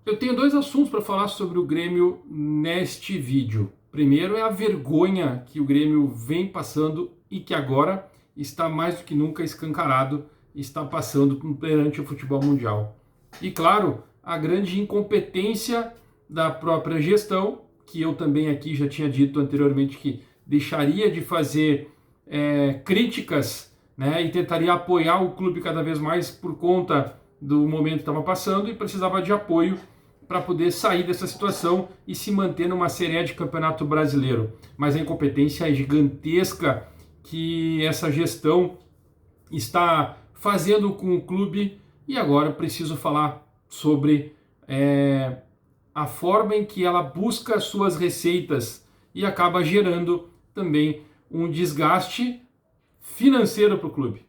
Eu tenho dois assuntos para falar sobre o Grêmio neste vídeo. Primeiro é a vergonha que o Grêmio vem passando e que agora está mais do que nunca escancarado, está passando perante o futebol mundial. E claro, a grande incompetência da própria gestão, que eu também aqui já tinha dito anteriormente que deixaria de fazer críticas, né, e tentaria apoiar o clube cada vez mais por conta do momento que estava passando e precisava de apoio para poder sair dessa situação e se manter numa Série de Campeonato Brasileiro. Mas a incompetência é gigantesca que essa gestão está fazendo com o clube, e agora eu preciso falar sobre a forma em que ela busca suas receitas e acaba gerando também um desgaste financeiro para o clube.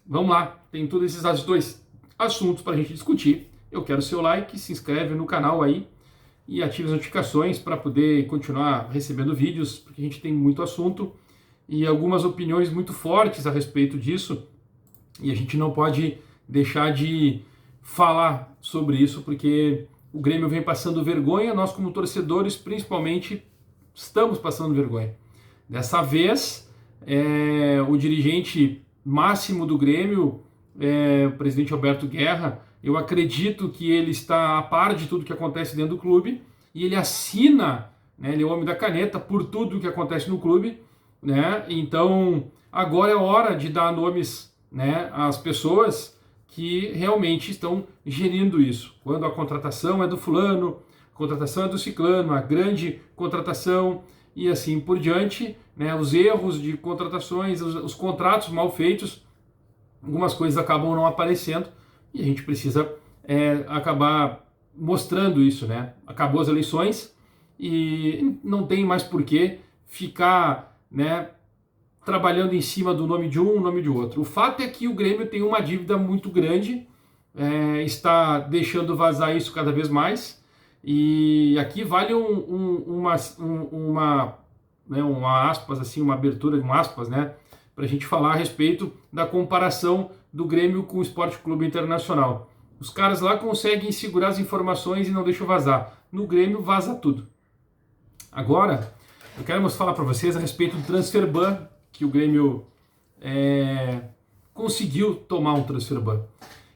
Vamos lá, tem todos esses dois assuntos para a gente discutir. Eu quero seu like, se inscreve no canal aí e ative as notificações para poder continuar recebendo vídeos, porque a gente tem muito assunto e algumas opiniões muito fortes a respeito disso, e a gente não pode deixar de falar sobre isso, porque o Grêmio vem passando vergonha, nós como torcedores principalmente estamos passando vergonha. Dessa vez, o dirigente máximo do Grêmio, o presidente Alberto Guerra, eu acredito que ele está a par de tudo que acontece dentro do clube e ele assina, né, ele é o homem da caneta por tudo que acontece no clube, né? Então agora é hora de dar nomes, né, às pessoas que realmente estão gerindo isso. Quando a contratação é do fulano, a contratação é do ciclano, a grande contratação e assim por diante, né, os erros de contratações, os contratos mal feitos, algumas coisas acabam não aparecendo e a gente precisa acabar mostrando isso, né? Acabou as eleições e não tem mais por que ficar, né, trabalhando em cima do nome de um, nome de outro. O fato é que o Grêmio tem uma dívida muito grande, está deixando vazar isso cada vez mais, e aqui vale uma aspas, assim, uma abertura, um aspas, né, para a gente falar a respeito da comparação do Grêmio com o Sport Clube Internacional. Os caras lá conseguem segurar as informações e não deixam vazar. No Grêmio vaza tudo. Agora, eu quero falar para vocês a respeito do transfer ban, que o Grêmio conseguiu tomar um transfer ban.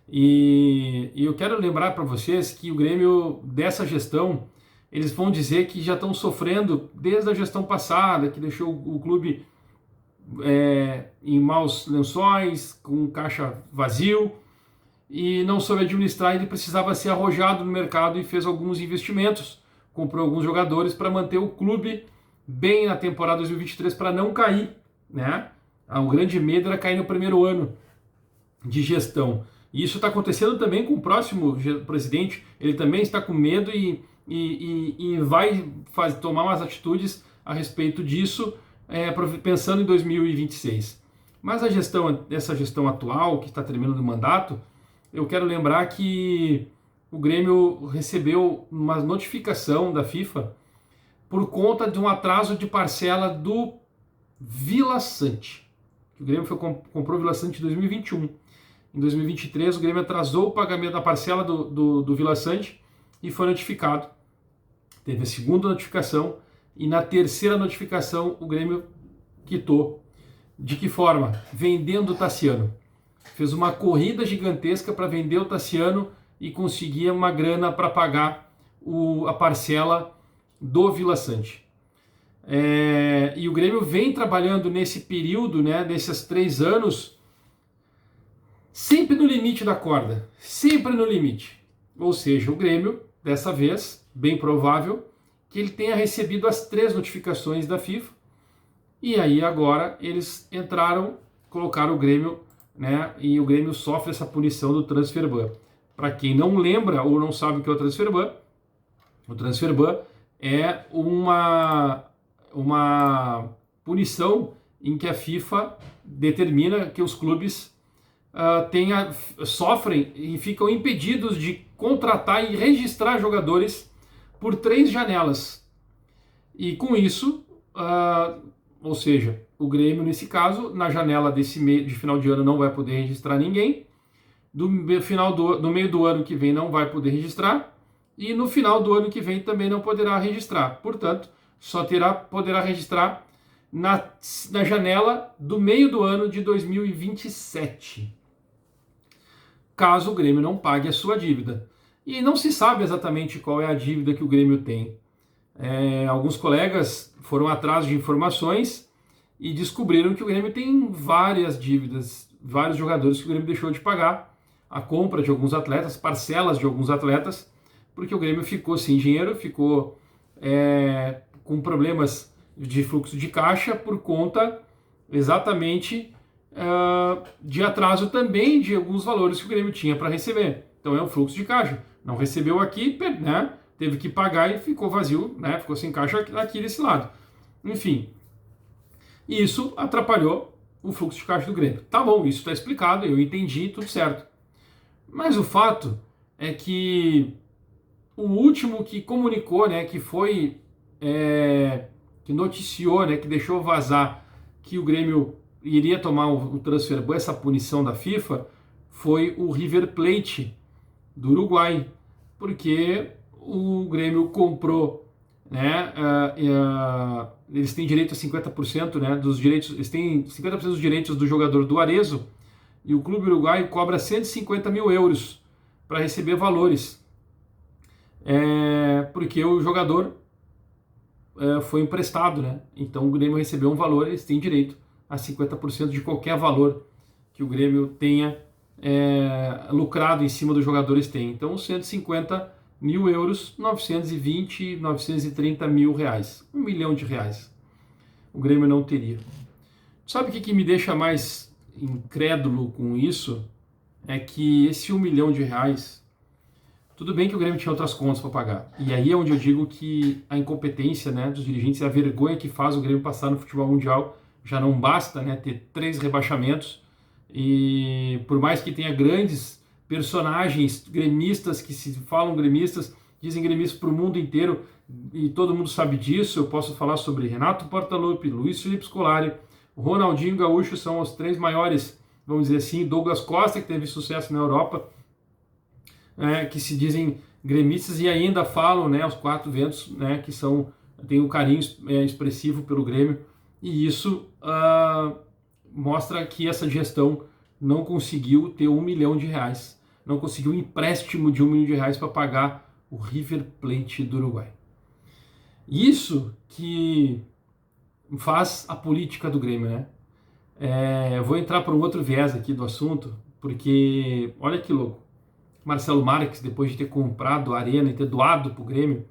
E eu quero lembrar para vocês que o Grêmio, dessa gestão, eles vão dizer que já estão sofrendo desde a gestão passada, que deixou o clube em maus lençóis, com caixa vazio, e não soube administrar. Ele precisava ser arrojado no mercado e fez alguns investimentos, comprou alguns jogadores para manter o clube bem na temporada 2023 para não cair, né? O grande medo era cair no primeiro ano de gestão. E isso está acontecendo também com o próximo presidente. Ele também está com medo e vai tomar umas atitudes a respeito disso, pensando em 2026. Mas essa gestão atual, que está terminando o mandato, eu quero lembrar que o Grêmio recebeu uma notificação da FIFA por conta de um atraso de parcela do Vila Sante. O Grêmio comprou o Vila Sante em 2021. Em 2023, o Grêmio atrasou o pagamento da parcela do Vila Sante e foi notificado. Teve a segunda notificação e na terceira notificação o Grêmio quitou. De que forma? Vendendo o Tassiano. Fez uma corrida gigantesca para vender o Tassiano e conseguir uma grana para pagar a parcela do Vila Sante. E o Grêmio vem trabalhando nesse período, né, desses 3 anos, sempre no limite da corda, sempre no limite. Ou seja, o Grêmio, dessa vez, bem provável, que ele tenha recebido as 3 notificações da FIFA, e aí agora eles entraram, colocaram o Grêmio, né, e o Grêmio sofre essa punição do transfer ban. Para quem não lembra ou não sabe o que é o transfer ban é uma punição em que a FIFA determina que os clubes sofrem e ficam impedidos de contratar e registrar jogadores por 3 janelas. E com isso, ou seja, o Grêmio, nesse caso, na janela de final de ano não vai poder registrar ninguém, do meio do ano que vem não vai poder registrar, e no final do ano que vem também não poderá registrar. Portanto, só poderá registrar na janela do meio do ano de 2027, caso o Grêmio não pague a sua dívida. E não se sabe exatamente qual é a dívida que o Grêmio tem. Alguns colegas foram atrás de informações e descobriram que o Grêmio tem várias dívidas, vários jogadores que o Grêmio deixou de pagar, a compra de alguns atletas, parcelas de alguns atletas, porque o Grêmio ficou sem dinheiro, ficou com problemas de fluxo de caixa por conta exatamente de atraso também de alguns valores que o Grêmio tinha para receber. Então é um fluxo de caixa. Não recebeu aqui, né? Teve que pagar e ficou vazio, né? Ficou sem caixa aqui desse lado. Enfim, isso atrapalhou o fluxo de caixa do Grêmio. Tá bom, isso está explicado, eu entendi, tudo certo. Mas o fato é que o último que comunicou, né, que foi, que noticiou, né, que deixou vazar que o Grêmio iria tomar o transfer ban, essa punição da FIFA, foi o River Plate do Uruguai, porque o Grêmio comprou, né, eles têm direito a 50%, né, dos direitos, eles têm 50% dos direitos do jogador do Arezzo, e o clube uruguaio cobra 150 mil euros para receber valores, porque o jogador foi emprestado, né? Então o Grêmio recebeu um valor, eles têm direito a 50% de qualquer valor que o Grêmio tenha lucrado em cima dos jogadores tem. Então 150 mil euros, 920, 930 mil reais, R$1 milhão. O Grêmio não teria. Sabe o que me deixa mais incrédulo com isso? É que esse R$1 milhão, tudo bem que o Grêmio tinha outras contas para pagar. E aí é onde eu digo que a incompetência, né, dos dirigentes, a vergonha que faz o Grêmio passar no futebol mundial, já não basta, né, ter 3 rebaixamentos. E por mais que tenha grandes personagens gremistas que se falam gremistas, dizem gremistas para o mundo inteiro, e todo mundo sabe disso, eu posso falar sobre Renato Portaluppi, Luiz Felipe Scolari, Ronaldinho Gaúcho, são os 3 maiores, vamos dizer assim, Douglas Costa, que teve sucesso na Europa, que se dizem gremistas e ainda falam, né, os 4 ventos, né, que tem um carinho expressivo pelo Grêmio, e isso mostra que essa gestão não conseguiu ter R$1 milhão, não conseguiu um empréstimo de R$1 milhão para pagar o River Plate do Uruguai. Isso que faz a política do Grêmio, né? Eu vou entrar para um outro viés aqui do assunto, porque olha que louco. Marcelo Marques, depois de ter comprado a Arena e ter doado para o Grêmio,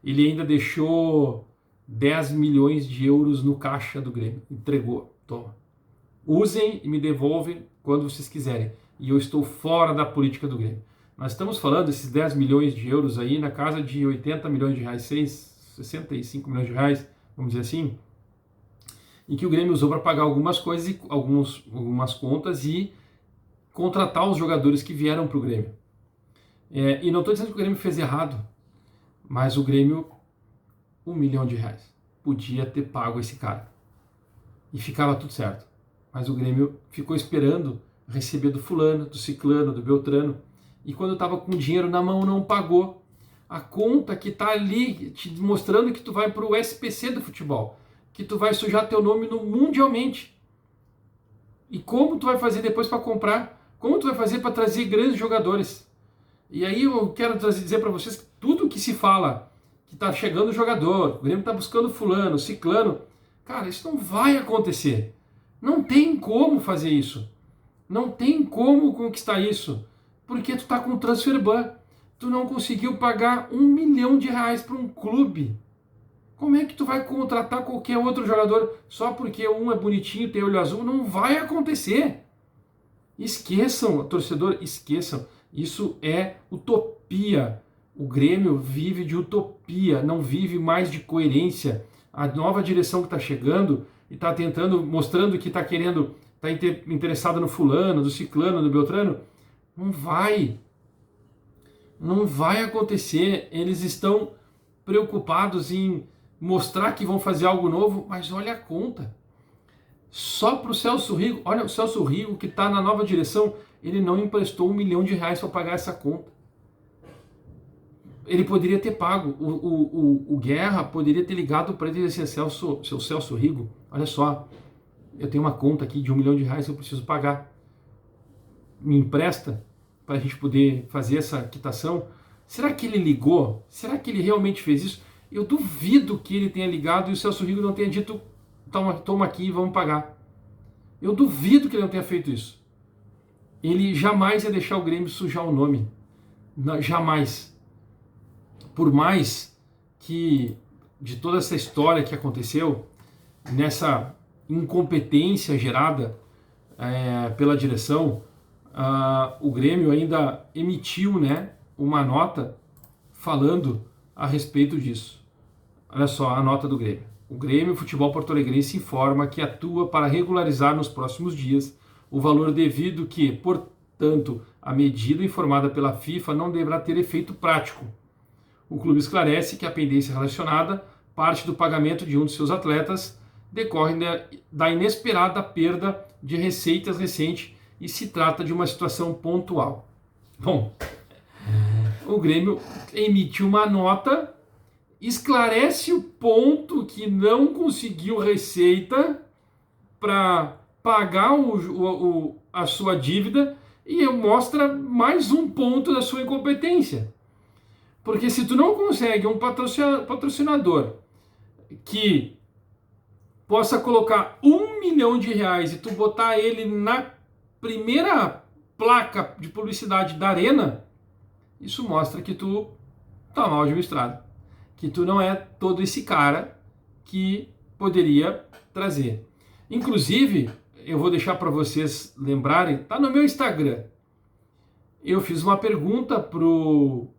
ele ainda deixou 10 milhões de euros no caixa do Grêmio. Entregou, toma. Usem e me devolvem quando vocês quiserem. E eu estou fora da política do Grêmio. Nós estamos falando desses 10 milhões de euros aí na casa de 80 milhões de reais, 65 milhões de reais, vamos dizer assim, e que o Grêmio usou para pagar algumas coisas, algumas contas e contratar os jogadores que vieram para o Grêmio. E não estou dizendo que o Grêmio fez errado, mas o Grêmio, R$1 milhão, podia ter pago esse cara. E ficava tudo certo. Mas o Grêmio ficou esperando receber do fulano, do ciclano, do beltrano. E quando estava com o dinheiro na mão, não pagou. A conta que está ali, te mostrando que tu vai para o SPC do futebol. Que tu vai sujar teu nome mundialmente. E como tu vai fazer depois para comprar? Como tu vai fazer para trazer grandes jogadores? E aí eu quero dizer para vocês que tudo que se fala, que está chegando o jogador, o Grêmio está buscando fulano, ciclano, cara, isso não vai acontecer. Não tem como fazer isso. Não tem como conquistar isso. Porque tu está com transfer ban. Tu não conseguiu pagar R$1 milhão para um clube. Como é que tu vai contratar qualquer outro jogador só porque um é bonitinho, tem olho azul? Não vai acontecer. Esqueçam, torcedor, esqueçam. Isso é utopia. O Grêmio vive de utopia, não vive mais de coerência. A nova direção que está chegando e está tentando, mostrando que está querendo, está interessada no fulano, do ciclano, do beltrano, não vai acontecer. Eles estão preocupados em mostrar que vão fazer algo novo, mas olha a conta. Só para o Celso Rigo, olha o Celso Rigo que está na nova direção, ele não emprestou R$1 milhão para pagar essa conta. ele poderia ter pago, o Guerra poderia ter ligado para ele e disse assim, seu Celso Rigo, olha só, eu tenho uma conta aqui de R$1 milhão que eu preciso pagar, me empresta para a gente poder fazer essa quitação. Será que ele ligou? Será que ele realmente fez isso? Eu duvido que ele tenha ligado e o Celso Rigo não tenha dito, toma aqui e vamos pagar. Eu duvido que ele não tenha feito isso. Ele jamais ia deixar o Grêmio sujar o nome. Não, jamais. Por mais que de toda essa história que aconteceu, nessa incompetência gerada pela direção, o Grêmio ainda emitiu, né, uma nota falando a respeito disso. Olha só a nota do Grêmio. O Grêmio Futebol Porto Alegrense informa que atua para regularizar nos próximos dias o valor devido que, portanto, a medida informada pela FIFA não deverá ter efeito prático. O clube esclarece que a pendência relacionada, parte do pagamento de um de seus atletas, decorre da inesperada perda de receitas recente e se trata de uma situação pontual. Bom, o Grêmio emitiu uma nota, esclarece o ponto que não conseguiu receita para pagar a sua dívida e mostra mais um ponto da sua incompetência. Porque se tu não consegue um patrocinador que possa colocar R$1 milhão e tu botar ele na primeira placa de publicidade da arena, isso mostra que tu tá mal administrado, que tu não é todo esse cara que poderia trazer. Inclusive, eu vou deixar para vocês lembrarem, tá no meu Instagram. Eu fiz uma pergunta pro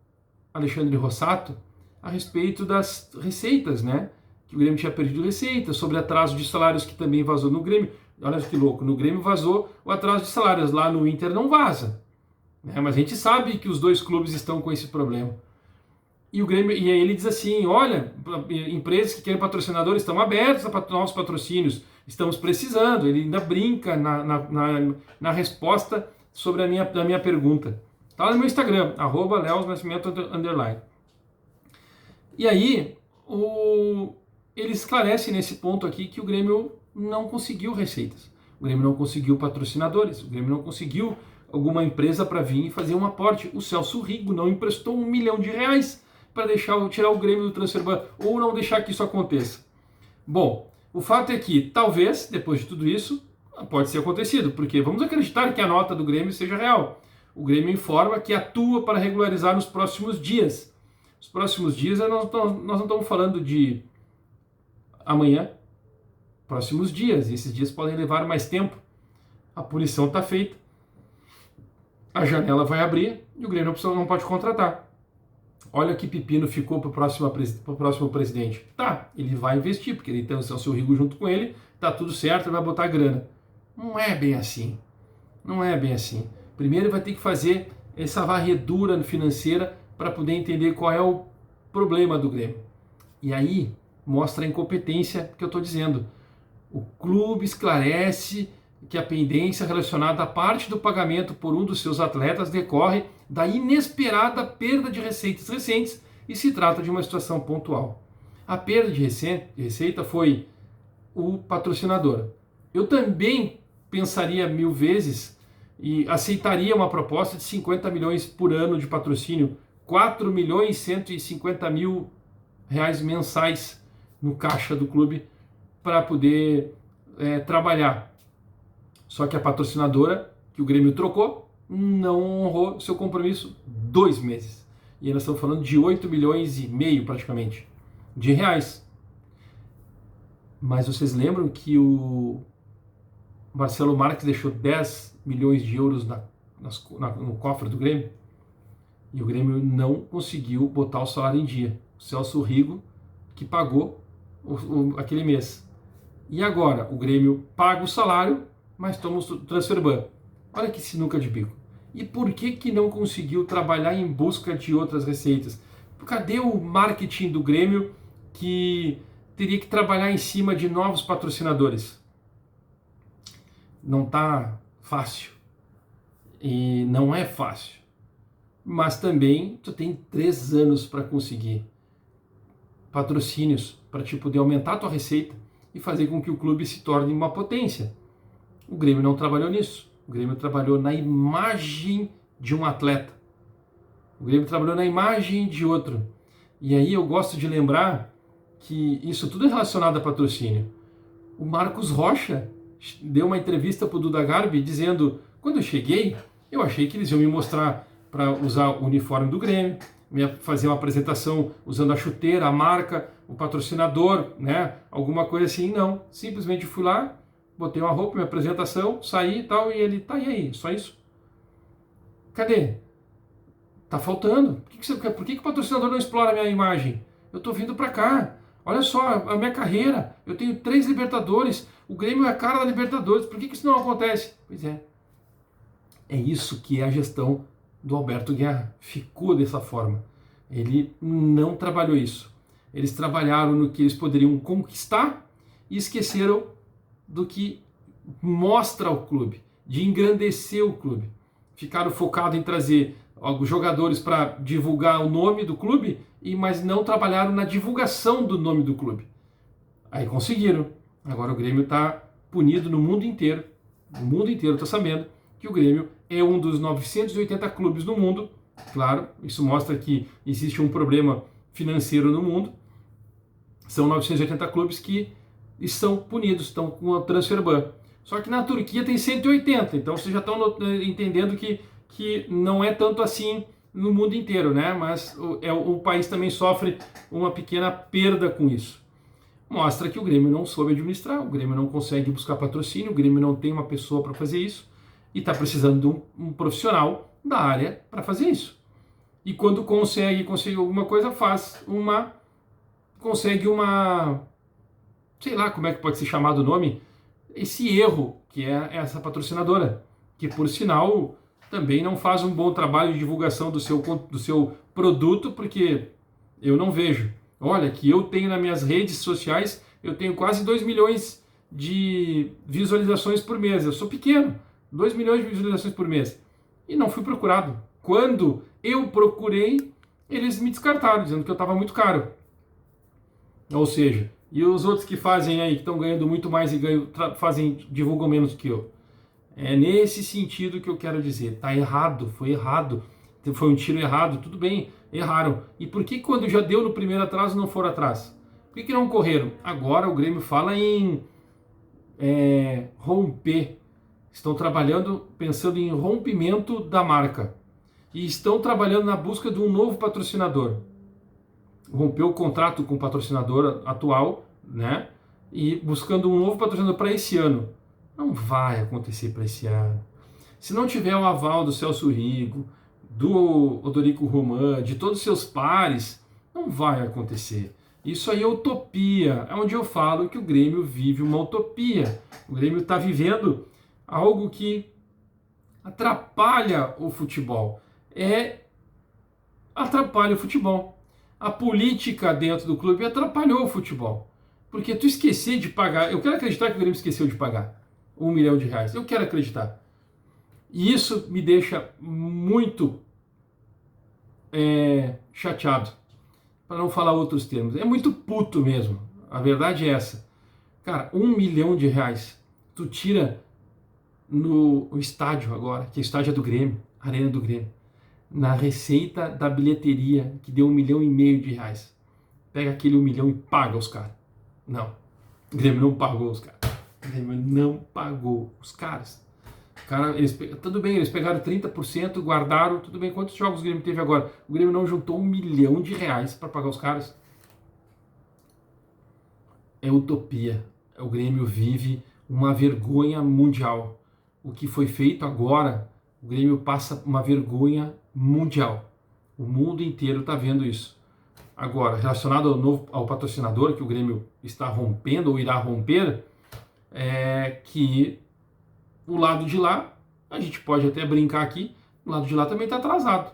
Alexandre Rossato a respeito das receitas, né? Que o Grêmio tinha perdido receita, sobre atraso de salários que também vazou no Grêmio. Olha que louco, no Grêmio vazou o atraso de salários, lá no Inter não vaza. Né? Mas a gente sabe que os dois clubes estão com esse problema. E o Grêmio, e aí ele diz assim, olha, empresas que querem patrocinadores estão abertas para novos patrocínios, estamos precisando. Ele ainda brinca na resposta sobre a minha pergunta. Está lá no meu Instagram, @leosnascimento_. E aí, ele esclarece nesse ponto aqui que o Grêmio não conseguiu receitas. O Grêmio não conseguiu patrocinadores. O Grêmio não conseguiu alguma empresa para vir e fazer um aporte. O Celso Rigo não emprestou R$1 milhão para tirar o Grêmio do Transferban ou não deixar que isso aconteça. Bom, o fato é que talvez, depois de tudo isso, pode ser acontecido, porque vamos acreditar que a nota do Grêmio seja real. O Grêmio informa que atua para regularizar nos próximos dias. Os próximos dias nós não estamos falando de amanhã, próximos dias, e esses dias podem levar mais tempo. A punição está feita, a janela vai abrir e o Grêmio não pode contratar. Olha que pepino ficou para o próximo presidente. Tá, ele vai investir, porque ele tem o seu Rigo junto com ele, tá tudo certo, ele vai botar grana. Não é bem assim. Não é bem assim. Primeiro vai ter que fazer essa varredura financeira para poder entender qual é o problema do Grêmio. E aí mostra a incompetência que eu estou dizendo. O clube esclarece que a pendência relacionada à parte do pagamento por um dos seus atletas decorre da inesperada perda de receitas recentes e se trata de uma situação pontual. A perda de receita foi o patrocinador. Eu também pensaria 1000 vezes e aceitaria uma proposta de 50 milhões por ano de patrocínio, 4 milhões e 150 mil reais mensais no caixa do clube para poder trabalhar. Só que a patrocinadora, que o Grêmio trocou, não honrou seu compromisso 2 meses. E nós estamos falando de 8 milhões e meio praticamente de reais. Mas vocês lembram que o Marcelo Marques deixou 10 milhões de euros no cofre do Grêmio? E o Grêmio não conseguiu botar o salário em dia. O Celso Rigo que pagou aquele mês. E agora o Grêmio paga o salário, mas toma o Transferban. Olha que sinuca de bico. E por que não conseguiu trabalhar em busca de outras receitas? Cadê o marketing do Grêmio que teria que trabalhar em cima de novos patrocinadores? Não está fácil. E não é fácil. mas também tu tem 3 anos para conseguir patrocínios para te poder aumentar a tua receita e fazer com que o clube se torne uma potência. O Grêmio não trabalhou nisso. O Grêmio trabalhou na imagem de um atleta. O Grêmio trabalhou na imagem de outro. E aí eu gosto de lembrar que isso tudo é relacionado a patrocínio. O Marcos Rocha deu uma entrevista para o Duda Garbi dizendo: quando eu cheguei, eu achei que eles iam me mostrar para usar o uniforme do Grêmio, fazer uma apresentação usando a chuteira, a marca, o patrocinador, né? Alguma coisa assim. Não, simplesmente fui lá, botei uma roupa, minha apresentação, saí e tal, e ele, tá, e aí? Só isso? Cadê? Tá faltando. Por que o patrocinador não explora a minha imagem? Eu tô vindo para cá. Olha só a minha carreira. Eu tenho 3 Libertadores. O Grêmio é a cara da Libertadores. Por que isso não acontece? Pois é. É isso que é a gestão do Alberto Guerra. Ficou dessa forma. Ele não trabalhou isso. Eles trabalharam no que eles poderiam conquistar e esqueceram do que mostra o clube, de engrandecer o clube. Ficaram focados em trazer alguns jogadores para divulgar o nome do clube, mas não trabalharam na divulgação do nome do clube. Aí conseguiram. Agora o Grêmio está punido no mundo inteiro. O mundo inteiro está sabendo que o Grêmio é um dos 980 clubes do mundo. Claro, isso mostra que existe um problema financeiro no mundo. São 980 clubes que estão punidos, estão com a transfer ban. Só que na Turquia tem 180, então vocês já estão entendendo que não é tanto assim no mundo inteiro, né? Mas o país também sofre uma pequena perda com isso. Mostra que o Grêmio não soube administrar, o Grêmio não consegue buscar patrocínio, o Grêmio não tem uma pessoa para fazer isso e está precisando de um profissional da área para fazer isso. E quando consegue alguma coisa, consegue uma, sei lá como é que pode ser chamado o nome, esse erro que é essa patrocinadora, que por sinal também não faz um bom trabalho de divulgação do seu produto, porque eu não vejo. Olha, que eu tenho nas minhas redes sociais, eu tenho quase 2 milhões de visualizações por mês. Eu sou pequeno, 2 milhões de visualizações por mês. E não fui procurado. Quando eu procurei, eles me descartaram, dizendo que eu estava muito caro. Ou seja, e os outros que fazem aí, que estão ganhando muito mais e divulgam menos que eu? É nesse sentido que eu quero dizer. Tá errado, foi um tiro errado, tudo bem, erraram. E por que quando já deu no primeiro atraso não foram atrás? Por que não correram? Agora o Grêmio fala em romper. Estão trabalhando, pensando em rompimento da marca. E estão trabalhando na busca de um novo patrocinador. Rompeu o contrato com o patrocinador atual, né? E buscando um novo patrocinador para esse ano. Não vai acontecer para esse ano. Se não tiver o aval do Celso Rigo, do Odorico Roman, de todos os seus pares, não vai acontecer. Isso aí é utopia. É onde eu falo que o Grêmio vive uma utopia. O Grêmio está vivendo algo que atrapalha o futebol. Atrapalha o futebol. A política dentro do clube atrapalhou o futebol. Porque tu esquecer de pagar... Eu quero acreditar que o Grêmio esqueceu de pagar R$1 milhão. Eu quero acreditar. E isso me deixa muito chateado. Para não falar outros termos. É muito puto mesmo. A verdade é essa. Cara, R$1 milhão. Tu tira no estádio agora, que o estádio é do Grêmio, a Arena do Grêmio. Na receita da bilheteria, que deu R$1,5 milhão. Pega aquele 1 milhão e paga os caras. Não. O Grêmio não pagou os caras. O Grêmio não pagou os caras. Tudo bem, eles pegaram 30%, guardaram. Tudo bem, quantos jogos o Grêmio teve agora? O Grêmio não juntou R$1 milhão para pagar os caras. É utopia. O Grêmio vive uma vergonha mundial. O que foi feito agora, o Grêmio passa uma vergonha mundial. O mundo inteiro está vendo isso. Agora, relacionado ao patrocinador que o Grêmio está rompendo ou irá romper, é que o lado de lá, a gente pode até brincar aqui, o lado de lá também está atrasado.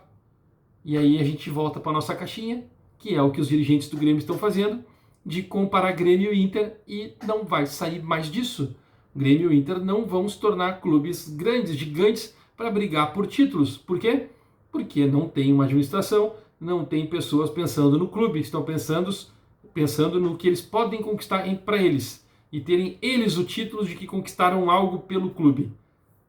E aí a gente volta para a nossa caixinha, que é o que os dirigentes do Grêmio estão fazendo, de comparar Grêmio e Inter, e não vai sair mais disso. Grêmio e Inter não vão se tornar clubes grandes, gigantes, para brigar por títulos. Por quê? Porque não tem uma administração, não tem pessoas pensando no clube, estão pensando no que eles podem conquistar para eles e terem eles o título de que conquistaram algo pelo clube.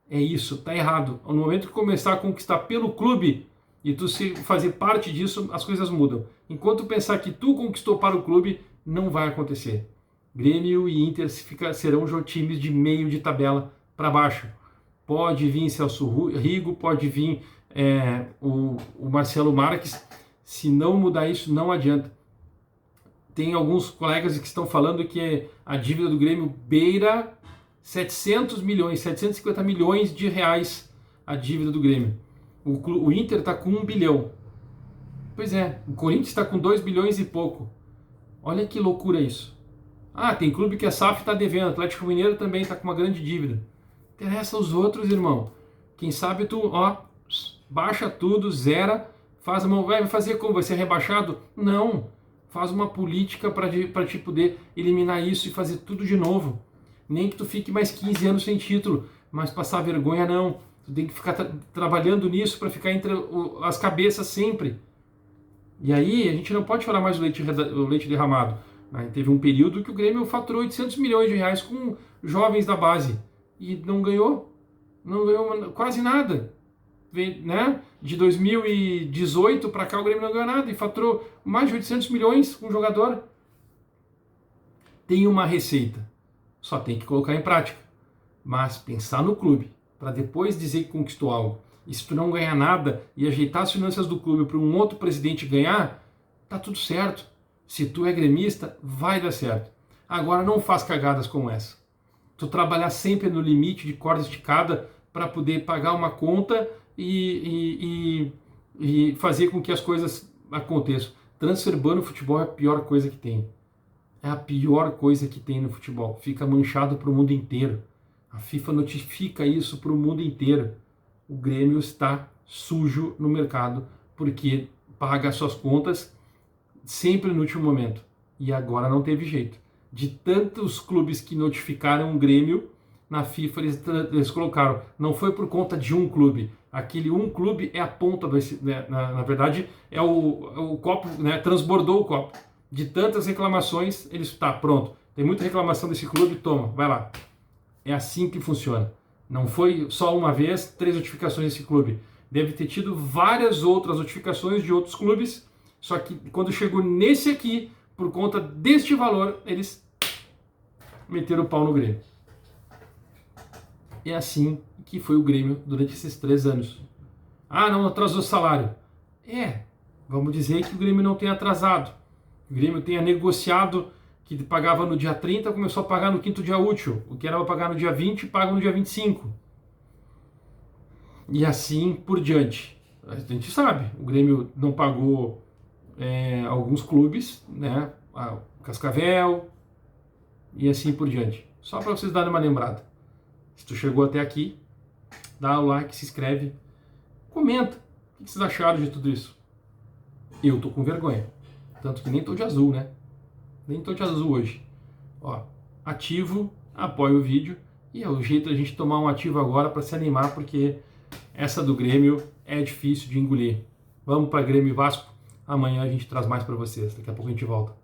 É isso, tá errado. No momento que começar a conquistar pelo clube e tu se fazer parte disso, as coisas mudam. Enquanto pensar que tu conquistou para o clube, não vai acontecer. Grêmio e Inter serão times de meio de tabela para baixo. Pode vir Celso Rigo, pode vir o Marcelo Marques. Se não mudar isso, não adianta. Tem alguns colegas que estão falando que a dívida do Grêmio beira 700 milhões, 750 milhões de reais a dívida do Grêmio. O Inter está com 1 bilhão. Pois é, o Corinthians está com 2 bilhões e pouco. Olha que loucura isso. Ah, tem clube que a SAF está devendo, o Atlético Mineiro também está com uma grande dívida. Interessa os outros, irmão. Quem sabe tu, baixa tudo, zera, vai fazer como? Vai ser rebaixado? Não. Faz uma política para te poder eliminar isso e fazer tudo de novo. Nem que tu fique mais 15 anos sem título, mas passar vergonha não. Tu tem que ficar trabalhando nisso para ficar entre as cabeças sempre. E aí a gente não pode falar mais do leite derramado. Teve um período que o Grêmio faturou 800 milhões de reais com jovens da base e não ganhou quase nada. Né? De 2018 para cá o Grêmio não ganhou nada e faturou mais de 800 milhões com o jogador. Tem uma receita, só tem que colocar em prática. Mas pensar no clube, para depois dizer que conquistou algo. E se tu não ganhar nada e ajeitar as finanças do clube para um outro presidente ganhar, tá tudo certo. Se tu é gremista, vai dar certo. Agora não faz cagadas como essa. Tu trabalhar sempre no limite de corda esticada para poder pagar uma conta e fazer com que as coisas aconteçam. Transfer ban no futebol é a pior coisa que tem. É a pior coisa que tem no futebol. Fica manchado para o mundo inteiro. A FIFA notifica isso para o mundo inteiro. O Grêmio está sujo no mercado porque paga suas contas sempre no último momento. E agora não teve jeito. De tantos clubes que notificaram o Grêmio, na FIFA eles colocaram, não foi por conta de um clube. Aquele um clube é a ponta, na verdade, é o copo, né, transbordou o copo. De tantas reclamações, eles, pronto, tem muita reclamação desse clube, toma, vai lá. É assim que funciona. Não foi só uma vez, 3 notificações desse clube. Deve ter tido várias outras notificações de outros clubes, só que quando chegou nesse aqui, por conta deste valor, eles meteram o pau no Grêmio. É assim que foi o Grêmio durante esses 3 anos. Ah, não atrasou salário. Vamos dizer que o Grêmio não tenha atrasado. O Grêmio tenha negociado que pagava no dia 30, começou a pagar no 5º dia útil. O que era para pagar no dia 20, paga no dia 25. E assim por diante. A gente sabe, o Grêmio não pagou alguns clubes, né? Cascavel e assim por diante. Só para vocês darem uma lembrada. Se tu chegou até aqui, dá o like, se inscreve, comenta. O que vocês acharam de tudo isso? Eu tô com vergonha. Tanto que nem tô de azul, né? Nem tô de azul hoje. Ativo, apoia o vídeo. E é o jeito da gente tomar um ativo agora para se animar, porque essa do Grêmio é difícil de engolir. Vamos para Grêmio e Vasco. Amanhã a gente traz mais para vocês. Daqui a pouco a gente volta.